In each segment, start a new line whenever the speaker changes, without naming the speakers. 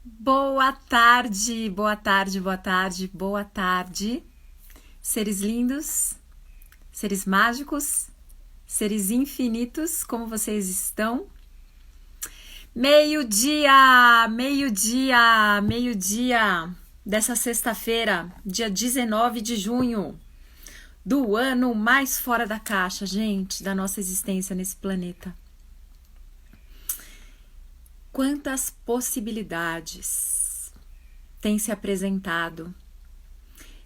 Boa tarde, boa tarde, boa tarde, boa tarde, seres lindos, seres mágicos, seres infinitos, como vocês estão? Meio-dia, meio-dia, meio-dia dessa sexta-feira, dia 19 de junho, do ano mais fora da caixa, gente, da nossa existência nesse planeta. Quantas possibilidades têm se apresentado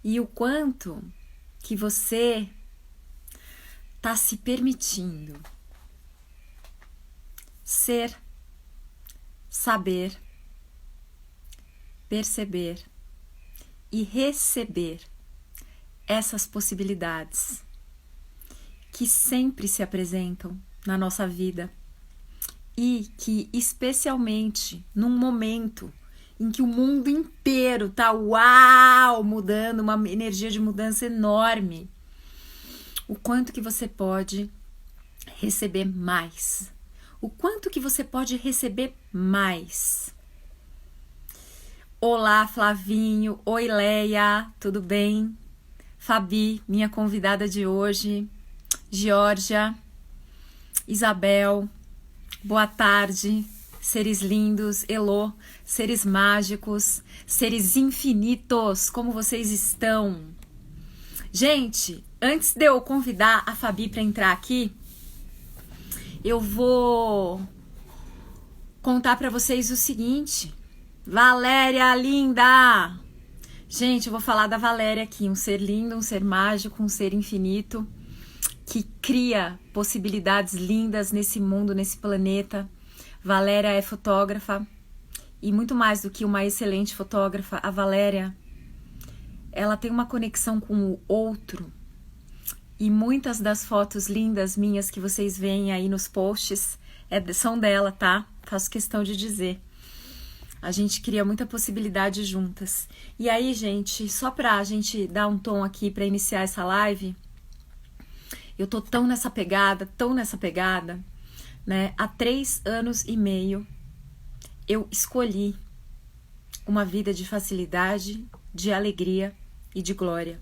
e o quanto que você está se permitindo ser, saber, perceber e receber essas possibilidades que sempre se apresentam na nossa vida. E que, especialmente num momento em que o mundo inteiro tá mudando, uma energia de mudança enorme, o quanto que você pode receber mais. O quanto que você pode receber mais. Olá, Flavinho. Oi, Leia. Tudo bem? Fabi, minha convidada de hoje. Georgia. Isabel. Boa tarde, seres lindos, Elô, seres mágicos, seres infinitos, como vocês estão? Gente, antes de eu convidar a Fabi para entrar aqui, eu vou contar para vocês o seguinte. Valéria, linda! Gente, eu vou falar da Valéria aqui, um ser lindo, um ser mágico, um ser infinito, que cria possibilidades lindas nesse mundo, nesse planeta. Valéria é fotógrafa e muito mais do que uma excelente fotógrafa, a Valéria, ela tem uma conexão com o outro e muitas das fotos lindas minhas que vocês veem aí nos posts são dela, tá? Faço questão de dizer. A gente cria muita possibilidade juntas. E aí, gente, só pra gente dar um tom aqui pra iniciar essa live, eu tô tão nessa pegada, né? Há 3 anos e meio eu escolhi uma vida de facilidade, de alegria e de glória.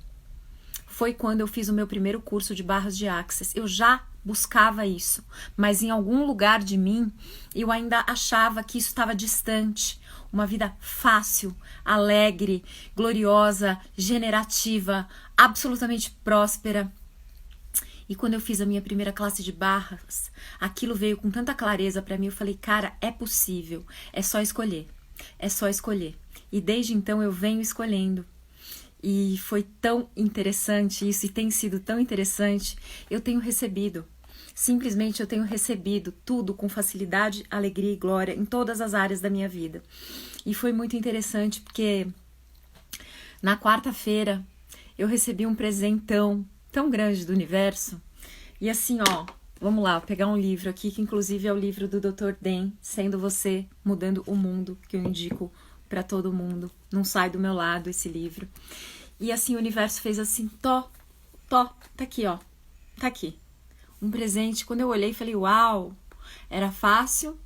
Foi quando eu fiz o meu primeiro curso de barras de Access. Eu já buscava isso, mas em algum lugar de mim eu ainda achava que isso estava distante. Uma vida fácil, alegre, gloriosa, generativa, absolutamente próspera. E quando eu fiz a minha primeira classe de barras, aquilo veio com tanta clareza para mim, eu falei, cara, é possível, é só escolher, é só escolher. E desde então eu venho escolhendo. E foi tão interessante isso, e tem sido tão interessante, eu tenho recebido, simplesmente eu tenho recebido tudo com facilidade, alegria e glória em todas as áreas da minha vida. E foi muito interessante porque na quarta-feira eu recebi um presentão tão grande do universo. E assim, ó, vamos lá, vou pegar um livro aqui, que inclusive é o livro do Dr. Dan, Sendo Você, Mudando o Mundo, que eu indico para todo mundo. Não sai do meu lado esse livro. E assim, o universo fez assim, tá aqui, ó, tá aqui. Um presente, quando eu olhei, falei, uau, era fácil,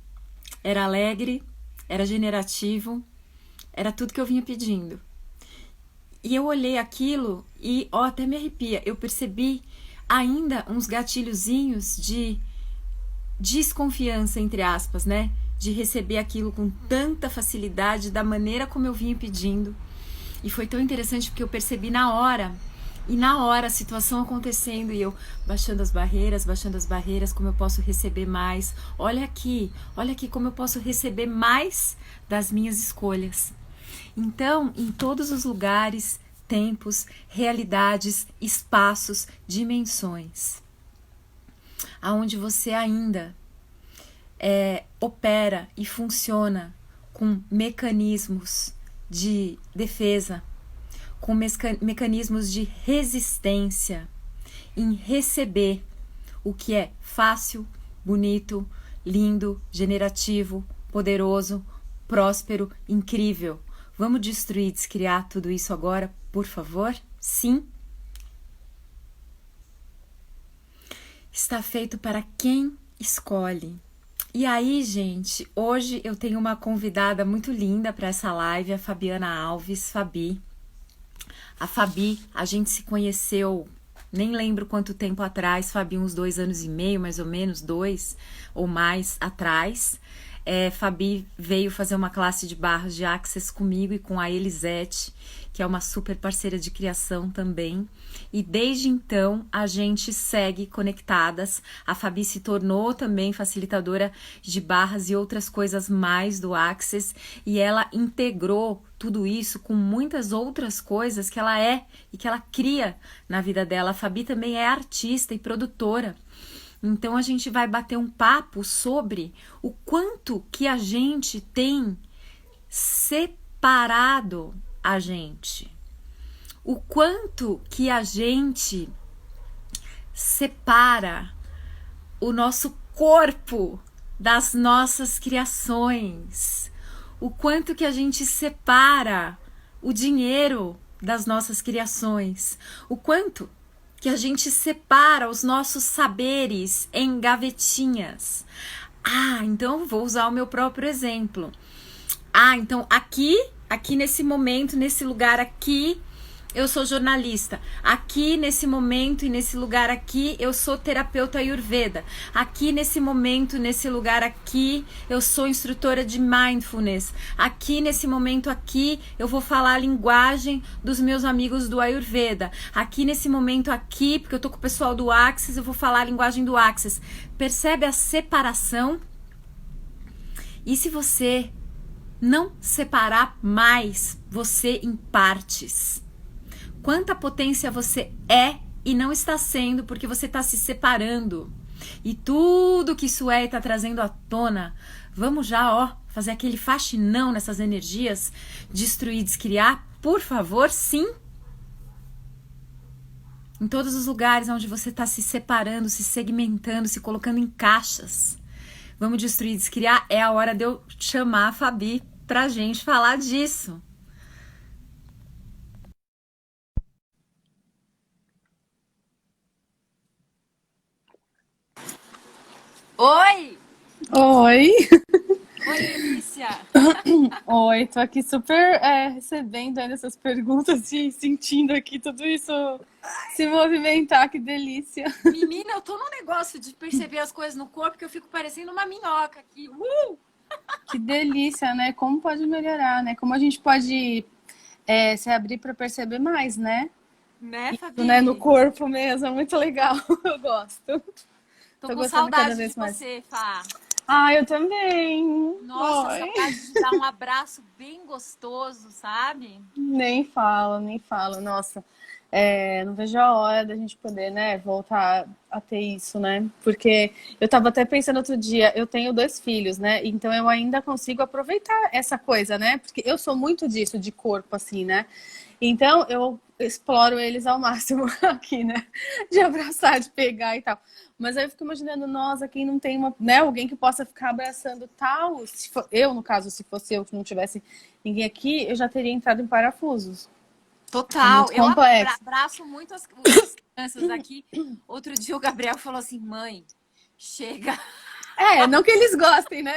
era alegre, era generativo, era tudo que eu vinha pedindo. E eu olhei aquilo e, ó, até me arrepia. Eu percebi ainda uns gatilhozinhos de desconfiança, entre aspas, né? De receber aquilo com tanta facilidade, da maneira como eu vinha pedindo. E foi tão interessante porque eu percebi na hora. E na hora a situação acontecendo e eu baixando as barreiras, como eu posso receber mais. Olha aqui como eu posso receber mais das minhas escolhas. Então, em todos os lugares, tempos, realidades, espaços, dimensões, aonde você ainda opera e funciona com mecanismos de defesa, com mecanismos de resistência, em receber o que é fácil, bonito, lindo, generativo, poderoso, próspero, incrível. Vamos destruir, descriar tudo isso agora, por favor? Sim? Está feito para quem escolhe. E aí, gente, hoje eu tenho uma convidada muito linda para essa live, a Fabiana Alves, Fabi. A Fabi, a gente se conheceu, nem lembro quanto tempo atrás, Fabi, uns 2 anos e meio, mais ou menos, 2 ou mais atrás. Fabi veio fazer uma classe de barras de Access comigo e com a Elisete, que é uma super parceira de criação também. E desde então a gente segue conectadas. A Fabi se tornou também facilitadora de barras e outras coisas mais do Access, e ela integrou tudo isso com muitas outras coisas que ela é e que ela cria na vida dela. A Fabi também é artista e produtora. Então a gente vai bater um papo sobre o quanto que a gente tem separado a gente. O quanto que a gente separa o nosso corpo das nossas criações. O quanto que a gente separa o dinheiro das nossas criações. O quanto que a gente separa os nossos saberes em gavetinhas. Então vou usar o meu próprio exemplo. Então aqui nesse momento, nesse lugar aqui, eu sou jornalista. Aqui nesse momento e nesse lugar aqui, eu sou terapeuta Ayurveda. Aqui nesse momento, nesse lugar aqui, eu sou instrutora de mindfulness. Aqui nesse momento aqui, eu vou falar a linguagem dos meus amigos do Ayurveda. Aqui nesse momento aqui, porque eu tô com o pessoal do Access, eu vou falar a linguagem do Access. Percebe a separação? E se você não separar mais você em partes? Quanta potência você é e não está sendo porque você está se separando. E tudo que isso é está trazendo à tona. Vamos já, fazer aquele faxinão nessas energias, destruir, descriar, por favor, sim. Em todos os lugares onde você está se separando, se segmentando, se colocando em caixas. Vamos destruir, descriar. É a hora de eu chamar a Fabi pra gente falar disso. Oi!
Oi!
Oi, Delícia!
Oi, tô aqui super recebendo ainda essas perguntas e sentindo aqui tudo isso se movimentar, que delícia!
Menina, eu tô num negócio de perceber as coisas no corpo que eu fico parecendo uma minhoca aqui.
Que delícia, né? Como pode melhorar, né? Como a gente pode se abrir para perceber mais, né?
Né,
Isso,
Fabi?
né? No corpo mesmo, é muito legal, eu gosto.
Tô
Tô
com
gostando cada
saudade
vez
de
mais.
você, Fá.
Eu também!
Nossa,
Oi.
saudade de dar um abraço bem gostoso, sabe?
Nem falo, nem falo. Nossa, não vejo a hora da gente poder, né, voltar a ter isso, né? Porque eu tava até pensando outro dia, eu tenho 2 filhos, né? Então eu ainda consigo aproveitar essa coisa, né? Porque eu sou muito disso, de corpo, assim, né? Então eu exploro eles ao máximo aqui, né? De abraçar, de pegar e tal. Mas aí eu fico imaginando, nossa, quem não tem alguém que possa ficar abraçando tal. Eu, no caso, se fosse eu que não tivesse ninguém aqui, eu já teria entrado em parafusos. É
Total.
muito
Eu
complexo.
abraço muito as crianças aqui. Outro dia o Gabriel falou assim: mãe, chega.
Não que eles gostem, né?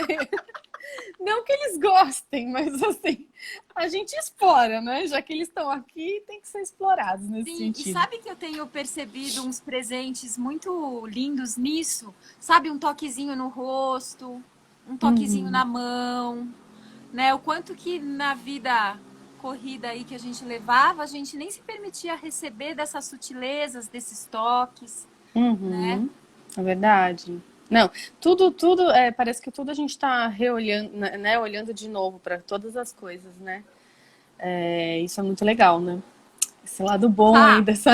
Não que eles gostem, mas assim, a gente explora, né? Já que eles estão aqui, tem que ser explorados nesse
Sim, e
sentido.
sabe que eu tenho percebido uns presentes muito lindos nisso? Sabe, um toquezinho no rosto, um toquezinho na mão, né? O quanto que na vida corrida aí que a gente levava, a gente nem se permitia receber dessas sutilezas, desses toques, né?
Uhum, é verdade. Não, tudo, parece que tudo a gente está reolhando, né? Olhando de novo para todas as coisas, né? Isso é muito legal, né? Esse lado bom aí
Tá,
dessa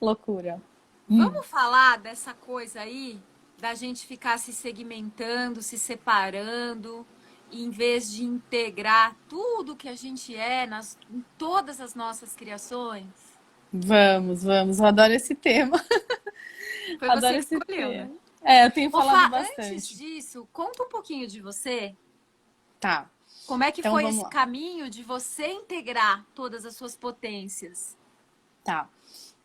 loucura.
vamos falar dessa coisa aí da gente ficar se segmentando, se separando, em vez de integrar tudo que a gente é em todas as nossas criações?
Vamos, vamos. Eu adoro esse tema.
Foi você
Adoro
que
esse
escolheu,
tema.
né?
Eu tenho
Ô,
falado
Fá, antes
bastante.
disso, conta um pouquinho de você.
Tá,
Como é que
então
foi
vamos
esse
lá.
caminho de você integrar todas as suas potências?
Tá.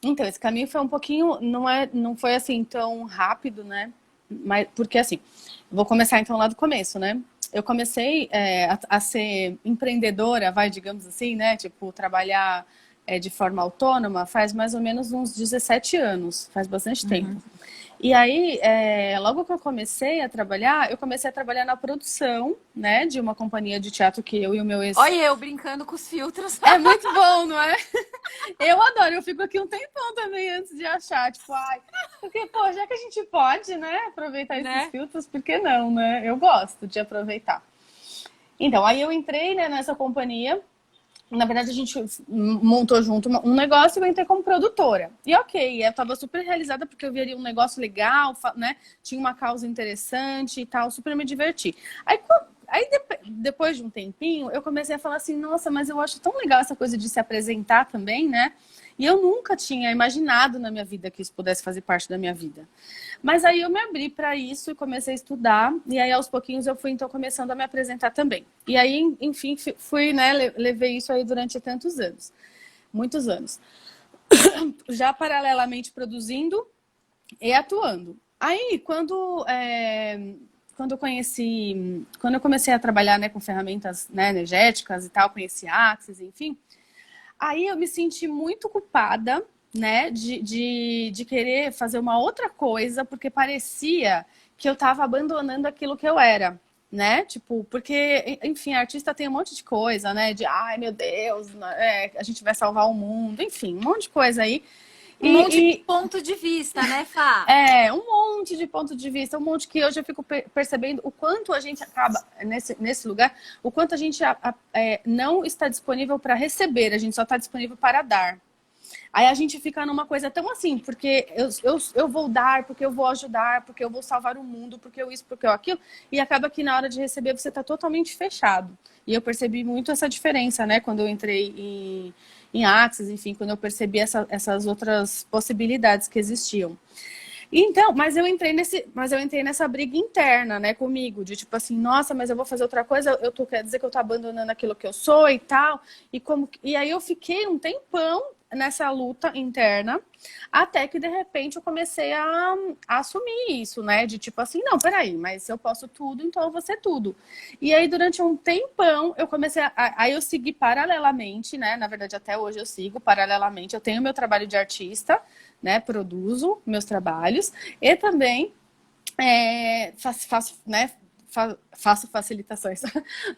Então, esse caminho foi um pouquinho, não foi assim tão rápido, né? Mas, porque assim, vou começar então lá do começo, né? Eu comecei a ser empreendedora, vai, digamos assim, né? Tipo, trabalhar de forma autônoma faz mais ou menos uns 17 anos, faz bastante tempo. E aí, logo que eu comecei a trabalhar na produção, né, de uma companhia de teatro que eu e o meu ex...
Olha eu brincando com os filtros.
É muito bom, não é? Eu adoro, eu fico aqui um tempão também antes de achar, tipo, ai, porque, pô, já que a gente pode, né, aproveitar esses
Né?
filtros, por que não, né? Eu gosto de aproveitar. Então, aí eu entrei, né, nessa companhia. Na verdade, a gente montou junto um negócio e eu entrei como produtora. E ok, eu tava super realizada porque eu veria um negócio legal, né? Tinha uma causa interessante e tal, super me diverti. Aí depois de um tempinho, eu comecei a falar assim, nossa, mas eu acho tão legal essa coisa de se apresentar também, né? E eu nunca tinha imaginado na minha vida que isso pudesse fazer parte da minha vida. Mas aí eu me abri para isso e comecei a estudar. E aí, aos pouquinhos, eu fui, então, começando a me apresentar também. E aí, enfim, fui, né, levei isso aí durante tantos anos. Muitos anos. Já paralelamente produzindo e atuando. Aí, quando eu comecei a trabalhar, né, com ferramentas, né, energéticas e tal, conheci Axis, enfim, aí eu me senti muito culpada, né, de querer fazer uma outra coisa, porque parecia que eu estava abandonando aquilo que eu era, né? Tipo, porque, enfim, artista tem um monte de coisa, né? De, ai, meu Deus, a gente vai salvar o mundo, enfim, um monte de coisa aí.
Um monte de
E
ponto de vista, né, Fá?
um monte de ponto de vista, um monte que hoje eu fico percebendo o quanto a gente acaba, nesse lugar, o quanto a gente não está disponível para receber, a gente só está disponível para dar. Aí a gente fica numa coisa tão assim, porque eu vou dar, porque eu vou ajudar, porque eu vou salvar o mundo, porque eu isso, porque eu aquilo, e acaba que na hora de receber você está totalmente fechado. E eu percebi muito essa diferença, né, quando eu entrei em Axis, enfim, quando eu percebi essas outras possibilidades que existiam. Então, mas eu entrei nessa briga interna, né, comigo, de tipo assim, nossa, mas eu vou fazer outra coisa, quer dizer que eu tô abandonando aquilo que eu sou e tal, e aí eu fiquei um tempão nessa luta interna, até que de repente eu comecei a assumir isso, né, de tipo assim, não, peraí, mas se eu posso tudo, então eu vou ser tudo. E aí durante um tempão eu comecei aí eu segui paralelamente, né, na verdade até hoje eu sigo paralelamente, eu tenho meu trabalho de artista, né, produzo meus trabalhos e também faço facilitações,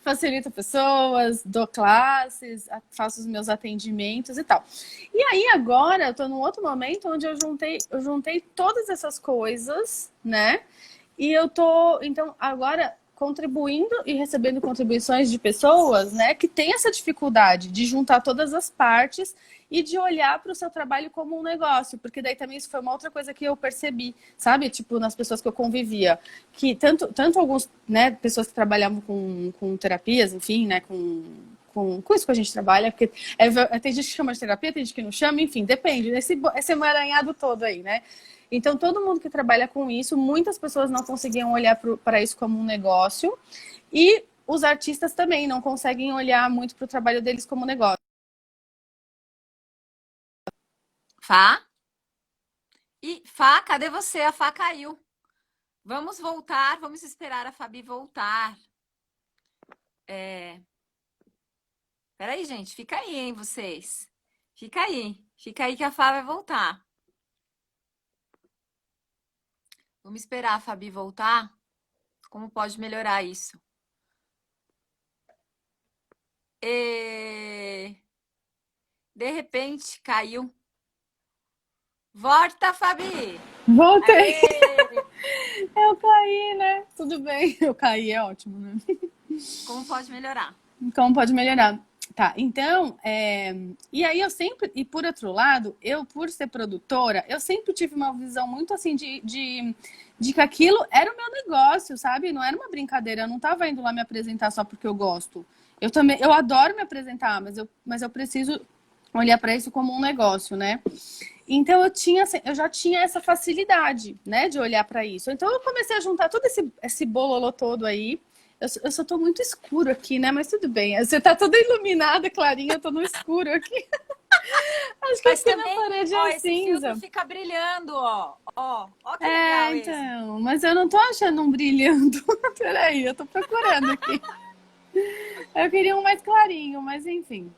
facilito pessoas, dou classes, faço os meus atendimentos e tal. E aí agora eu tô num outro momento onde eu juntei todas essas coisas, né? E eu tô, então, agora contribuindo e recebendo contribuições de pessoas, né, que têm essa dificuldade de juntar todas as partes e de olhar para o seu trabalho como um negócio, porque daí também isso foi uma outra coisa que eu percebi, sabe? Tipo, nas pessoas que eu convivia, que tanto alguns, né, pessoas que trabalhavam com terapias, enfim, né, com isso que a gente trabalha, porque tem gente que chama de terapia, tem gente que não chama, enfim, depende, esse emaranhado todo aí, né? Então, todo mundo que trabalha com isso, muitas pessoas não conseguiam olhar para isso como um negócio, e os artistas também não conseguem olhar muito para o trabalho deles como um negócio.
Fá? E Fá, cadê você? A Fá caiu. Vamos voltar, vamos esperar a Fabi voltar. Peraí, gente, fica aí, hein, vocês. Fica aí que a Fá vai voltar. Vamos esperar a Fabi voltar. Como pode melhorar isso? De repente caiu. Volta, Fabi!
Voltei!
Aê!
Eu caí, né? Tudo bem. Eu caí, é ótimo, né?
Como pode melhorar?
Como pode melhorar? Tá, então, e aí e por outro lado, eu, por ser produtora, eu sempre tive uma visão muito assim de que aquilo era o meu negócio, sabe? Não era uma brincadeira, eu não tava indo lá me apresentar só porque eu gosto. Eu adoro me apresentar, mas eu preciso olhar para isso como um negócio, né? Então eu já tinha essa facilidade, né, de olhar para isso. Então eu comecei a juntar todo esse bololô todo aí. Eu só tô muito escuro aqui, né? Mas tudo bem. Você tá toda iluminada, clarinha, eu tô no escuro aqui. Acho que
Mas
aqui na
também,
parede
ó,
é
esse filtro
cinza.
fica brilhando, ó. Ó que
É,
legal esse.
então. Mas eu não tô achando um brilhando. Peraí, eu tô procurando aqui. Eu queria um mais clarinho, mas enfim.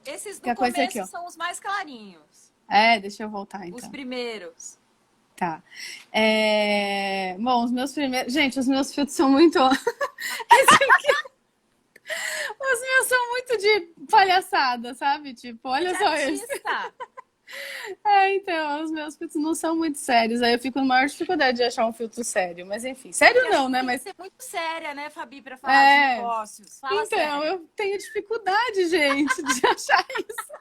Esses do
Que coisa aqui,
começo
ó.
são os mais clarinhos.
É, deixa eu voltar
Os
então.
primeiros.
Tá. Bom, os meus primeiros. Gente, os meus filtros são muito. Os meus são muito de palhaçada, sabe? Tipo,
É
olha
de
só esse.
artista.
Então, os meus filtros não são muito sérios. Aí eu fico na maior dificuldade de achar um filtro sério. Mas enfim,
Porque
sério
a
não,
gente
né?
tem que
Mas
ser muito séria, né, Fabi, para falar de
é.
negócios. Fala
Então,
sério.
eu tenho dificuldade, gente, de achar isso.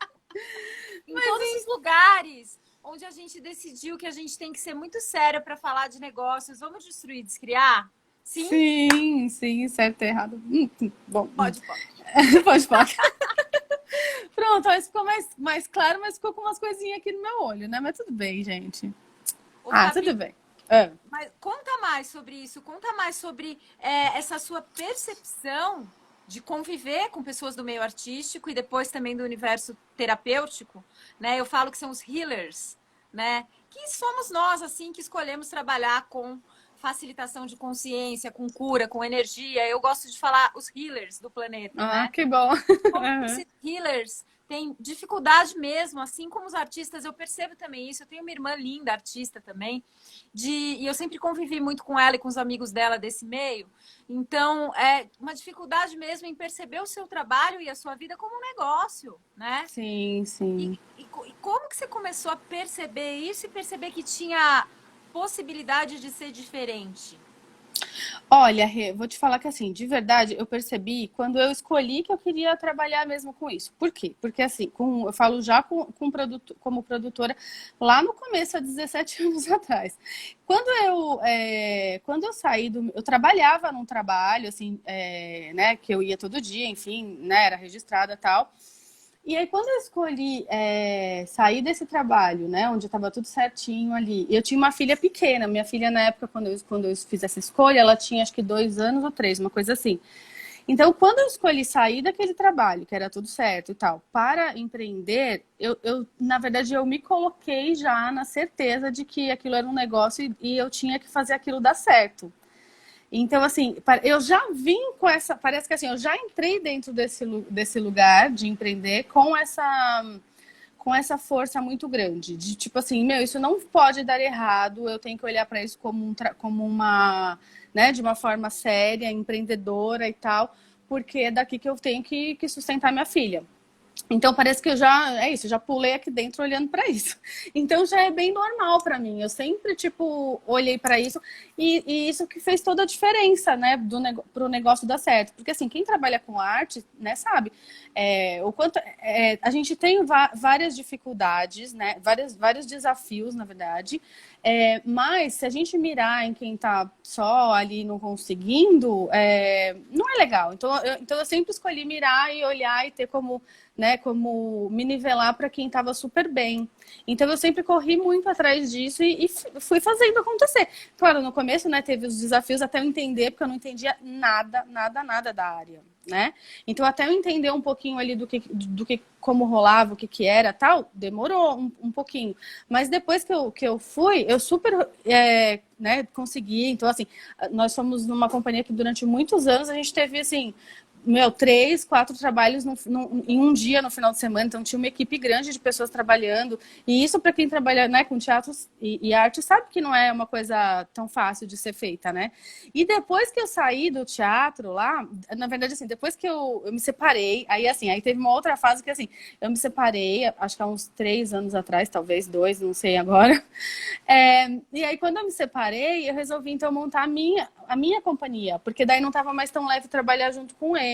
Em todos os lugares onde a gente decidiu que a gente tem que ser muito séria para falar de negócios, vamos destruir, descriar? Sim?
Sim, sim, certo e errado. Bom,
Pode, pode.
pode. Pronto, aí ficou mais claro, mas ficou com umas coisinhas aqui no meu olho, né? Mas tudo bem, gente.
Ô,
Ah,
Fabi,
tudo bem. Ah.
mas conta mais sobre isso, conta mais sobre essa sua percepção de conviver com pessoas do meio artístico e depois também do universo terapêutico, né? Eu falo que são os healers, né? Que somos nós, assim, que escolhemos trabalhar com facilitação de consciência, com cura, com energia. Eu gosto de falar os healers do planeta,
Ah,
né?
que bom.
Como esses healers têm dificuldade mesmo, assim como os artistas, eu percebo também isso. Eu tenho uma irmã linda, artista também, e eu sempre convivi muito com ela e com os amigos dela desse meio. Então, é uma dificuldade mesmo em perceber o seu trabalho e a sua vida como um negócio, né?
Sim, sim.
E como que você começou a perceber isso e perceber que tinha possibilidade de ser diferente?
Olha, Rê, vou te falar que assim, de verdade, eu percebi quando eu escolhi que eu queria trabalhar mesmo com isso. Por quê? Porque assim, eu falo já como produtora lá no começo, há 17 anos atrás. Quando eu saí eu trabalhava num trabalho, assim, né, que eu ia todo dia, enfim, né, era registrada e tal. E aí, quando eu escolhi sair desse trabalho, né, onde estava tudo certinho ali, eu tinha uma filha pequena. Minha filha, na época, quando eu fiz essa escolha, ela tinha acho que 2 anos ou 3, uma coisa assim. Então, quando eu escolhi sair daquele trabalho, que era tudo certo e tal, para empreender, na verdade, eu me coloquei já na certeza de que aquilo era um negócio e eu tinha que fazer aquilo dar certo. Então, assim, eu já vim com essa. Parece que assim, eu já entrei dentro desse lugar de empreender com essa força muito grande. De tipo assim, meu, isso não pode dar errado, eu tenho que olhar para isso como uma. Né, de uma forma séria, empreendedora e tal, porque é daqui que eu tenho que sustentar minha filha. Então parece que é isso, já pulei aqui dentro olhando para isso. Então já é bem normal para mim. Eu sempre tipo olhei para isso e isso que fez toda a diferença, né, pro negócio dar certo. Porque assim, quem trabalha com arte, né, sabe o quanto a gente tem várias dificuldades, né, vários desafios, na verdade. Mas se a gente mirar em quem está só ali não conseguindo, não é legal. Então eu sempre escolhi mirar e olhar e ter como, né, como me nivelar para quem estava super bem. Então eu sempre corri muito atrás disso e fui fazendo acontecer. Claro, no começo, né, teve os desafios até eu entender, porque eu não entendia nada, nada, nada da área, né? Então até eu entender um pouquinho ali do que como rolava, o que era, tal, demorou um pouquinho. Mas depois que eu fui, eu super né, consegui. Então, assim, nós somos numa companhia que durante muitos anos a gente teve, assim, 3, 4 trabalhos em um dia no final de semana, então tinha uma equipe grande de pessoas trabalhando, e isso para quem trabalha, né, com teatro e arte sabe que não é uma coisa tão fácil de ser feita, né? E depois que eu saí do teatro lá, na verdade, assim, depois que eu me separei, aí teve uma outra fase que, assim, eu me separei, acho que há uns 3 anos atrás, talvez 2, não sei agora. E aí, quando eu me separei, eu resolvi, então, montar a minha companhia, porque daí não estava mais tão leve trabalhar junto com ele.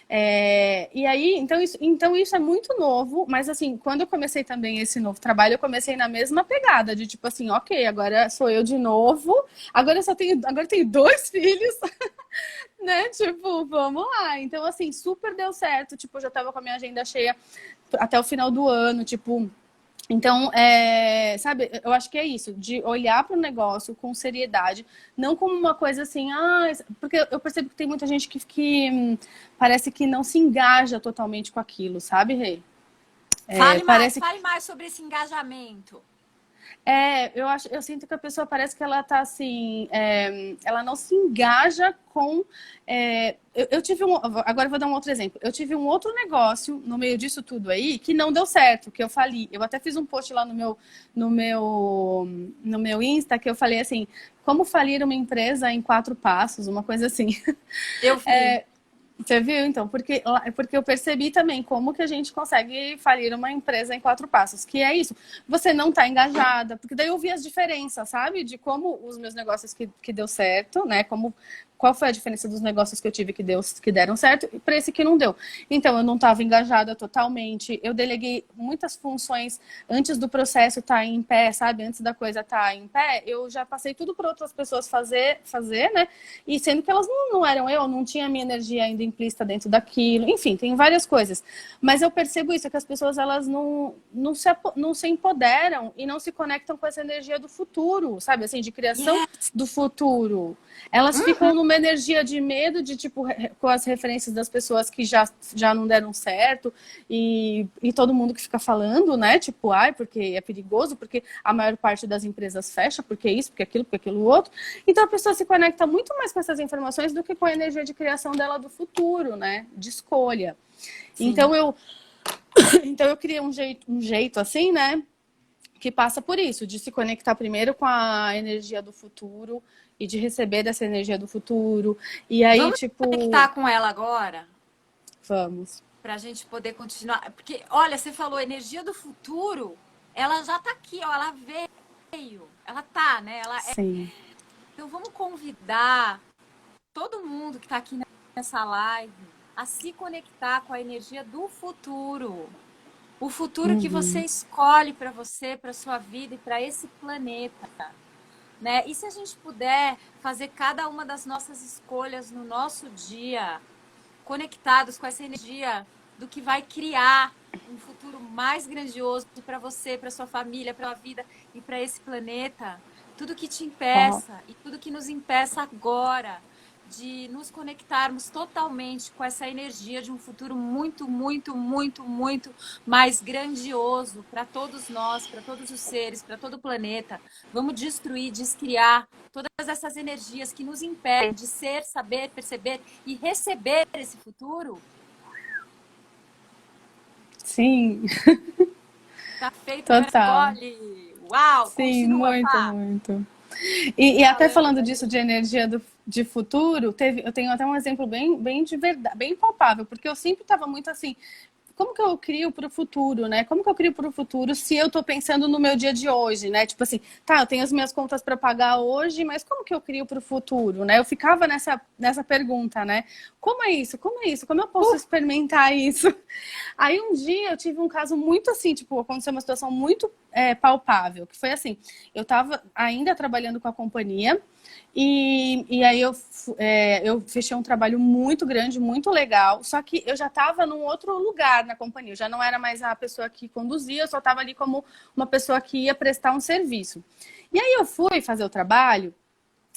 E aí, então isso é muito novo, mas assim, quando eu comecei também esse novo trabalho, eu comecei na mesma pegada, de tipo assim, ok, agora sou eu de novo, agora eu tenho 2 filhos, né? Tipo, vamos lá. Então, assim, super deu certo, tipo, eu já tava com a minha agenda cheia até o final do ano, tipo. Então, sabe, eu acho que é isso, de olhar para o negócio com seriedade, não como uma coisa assim, porque eu percebo que tem muita gente que parece que não se engaja totalmente com aquilo, sabe, Rei? Parece
Fale mais sobre esse engajamento.
eu sinto que a pessoa parece que ela tá assim, ela não se engaja com. Eu tive agora eu vou dar um outro exemplo. Eu tive um outro negócio no meio disso tudo aí que não deu certo, que eu fali. Eu até fiz um post lá no meu Insta que eu falei assim, como falir uma empresa em 4 passos, uma coisa assim.
Eu vi.
Você viu, então? Porque eu percebi também como que a gente consegue falir uma empresa em 4 passos, que é isso. Você não está engajada, porque daí eu vi as diferenças, sabe? De como os meus negócios que deu certo, né? Qual foi a diferença dos negócios que eu tive que deram certo e para esse que não deu. Então, eu não estava engajada totalmente. Eu deleguei muitas funções antes do processo estar em pé, sabe? Antes da coisa estar em pé, eu já passei tudo para outras pessoas fazer, né? E sendo que elas não eram eu, não tinha a minha energia ainda implícita dentro daquilo. Enfim, tem várias coisas. Mas eu percebo isso, é que as pessoas elas não se empoderam e não se conectam com essa energia do futuro, sabe? Assim, de criação do futuro. Elas ficam numa energia de medo, de tipo, com as referências das pessoas que já não deram certo e todo mundo que fica falando, né? Tipo, porque é perigoso, porque a maior parte das empresas fecha, porque isso, porque aquilo outro. Então a pessoa se conecta muito mais com essas informações do que com a energia de criação dela do futuro, né? De escolha. Então eu criei um jeito assim, né? Que passa por isso, de se conectar primeiro com a energia do futuro e de receber dessa energia do futuro. E aí,
Vamos conectar com ela agora?
Vamos.
Pra gente poder continuar. Porque, olha, você falou, energia do futuro, ela já tá aqui, ó, ela veio. Ela tá, né?
Sim.
Então vamos convidar todo mundo que tá aqui nessa live a se conectar com a energia do futuro. O futuro que você escolhe para você, para sua vida e para esse planeta, né? E se a gente puder fazer cada uma das nossas escolhas no nosso dia, conectados com essa energia do que vai criar um futuro mais grandioso para você, para sua família, para a vida e para esse planeta, tudo que te impeça e tudo que nos impeça agora de nos conectarmos totalmente com essa energia de um futuro muito, muito, muito, muito mais grandioso para todos nós, para todos os seres, para todo o planeta. Vamos destruir, descriar todas essas energias que nos impedem de ser, saber, perceber e receber esse futuro.
Sim.
Tá feito,
Total.
Uau,
Sim,
continua,
muito,
Pá.
muito. E até falando disso de energia de futuro, eu tenho até um exemplo bem de verdade, bem palpável, porque eu sempre estava muito assim, como que eu crio para o futuro, né? Como que eu crio para o futuro se eu estou pensando no meu dia de hoje, né? Tipo assim, eu tenho as minhas contas para pagar hoje, mas como que eu crio para o futuro, né? Eu ficava nessa pergunta, né? Como é isso? Como é isso? Como eu posso experimentar isso? Aí um dia eu tive um caso muito assim, tipo, aconteceu uma situação muito palpável, que foi assim, eu estava ainda trabalhando com a companhia, e aí eu fechei um trabalho muito grande, muito legal, só que eu já estava num outro lugar na companhia, eu já não era mais a pessoa que conduzia, eu só estava ali como uma pessoa que ia prestar um serviço. E aí eu fui fazer o trabalho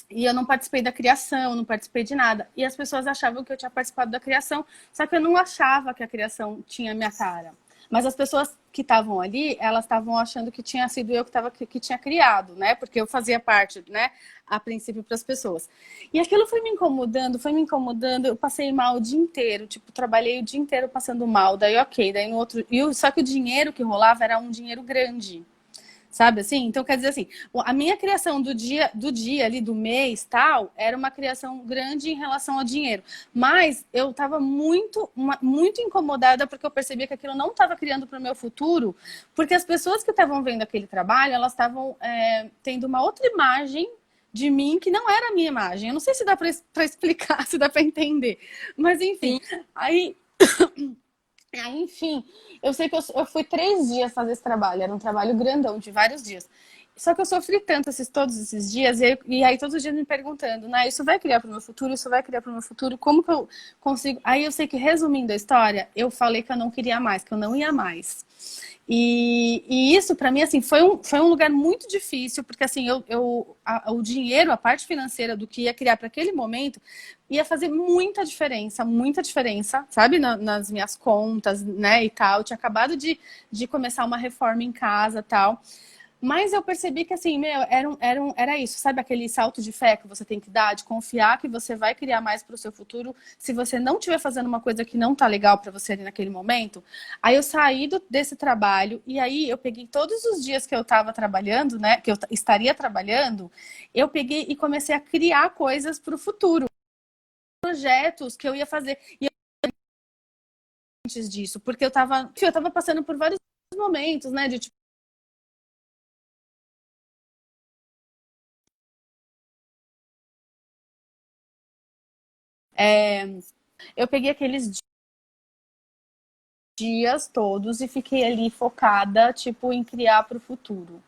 e eu não participei da criação, não participei de nada. E as pessoas achavam que eu tinha participado da criação, só que eu não achava que a criação tinha minha cara. Mas as pessoas que estavam ali, elas estavam achando que tinha sido eu que tinha criado, né? Porque eu fazia parte, né? A princípio para as pessoas. E aquilo foi me incomodando, eu passei mal o dia inteiro, tipo, trabalhei o dia inteiro passando mal, daí ok, daí no outro... Só que o dinheiro que rolava era um dinheiro grande. Sabe assim? Então, quer dizer assim, a minha criação do dia ali, do mês, tal, era uma criação grande em relação ao dinheiro. Mas eu estava muito incomodada porque eu percebia que aquilo não estava criando para o meu futuro, porque as pessoas que estavam vendo aquele trabalho, elas estavam tendo uma outra imagem de mim que não era a minha imagem. Eu não sei se dá para explicar, se dá para entender. Mas, enfim, aí, enfim, eu sei que eu fui 3 dias fazer esse trabalho, era um trabalho grandão, de vários dias. Só que eu sofri tanto todos esses dias, e aí todos os dias me perguntando, né, isso vai criar para o meu futuro, isso vai criar para o meu futuro, como que eu consigo? Aí eu sei que, resumindo a história, eu falei que eu não queria mais, que eu não ia mais. E isso, para mim, assim, foi um lugar muito difícil, porque assim, o dinheiro, a parte financeira do que ia criar para aquele momento, ia fazer muita diferença, sabe, nas minhas contas, né, e tal. Eu tinha acabado de começar uma reforma em casa tal. Mas eu percebi que, assim, meu, era isso, sabe? Aquele salto de fé que você tem que dar, de confiar que você vai criar mais para o seu futuro se você não estiver fazendo uma coisa que não tá legal para você ali naquele momento. Aí eu saí desse trabalho e aí eu peguei todos os dias que eu estava trabalhando, né? Que eu estaria trabalhando, eu peguei e comecei a criar coisas para o futuro, projetos que eu ia fazer. E antes disso, porque eu tava passando por vários momentos, né? De tipo, eu peguei aqueles dias todos e fiquei ali focada, tipo, em criar para o futuro.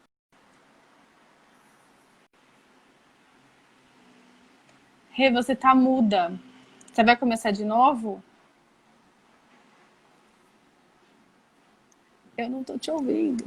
Rê, você tá muda. Você vai começar de novo? Eu não tô te ouvindo.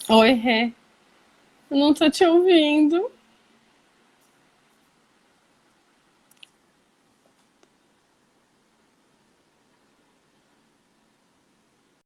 Oi, Rê. Eu não tô te ouvindo.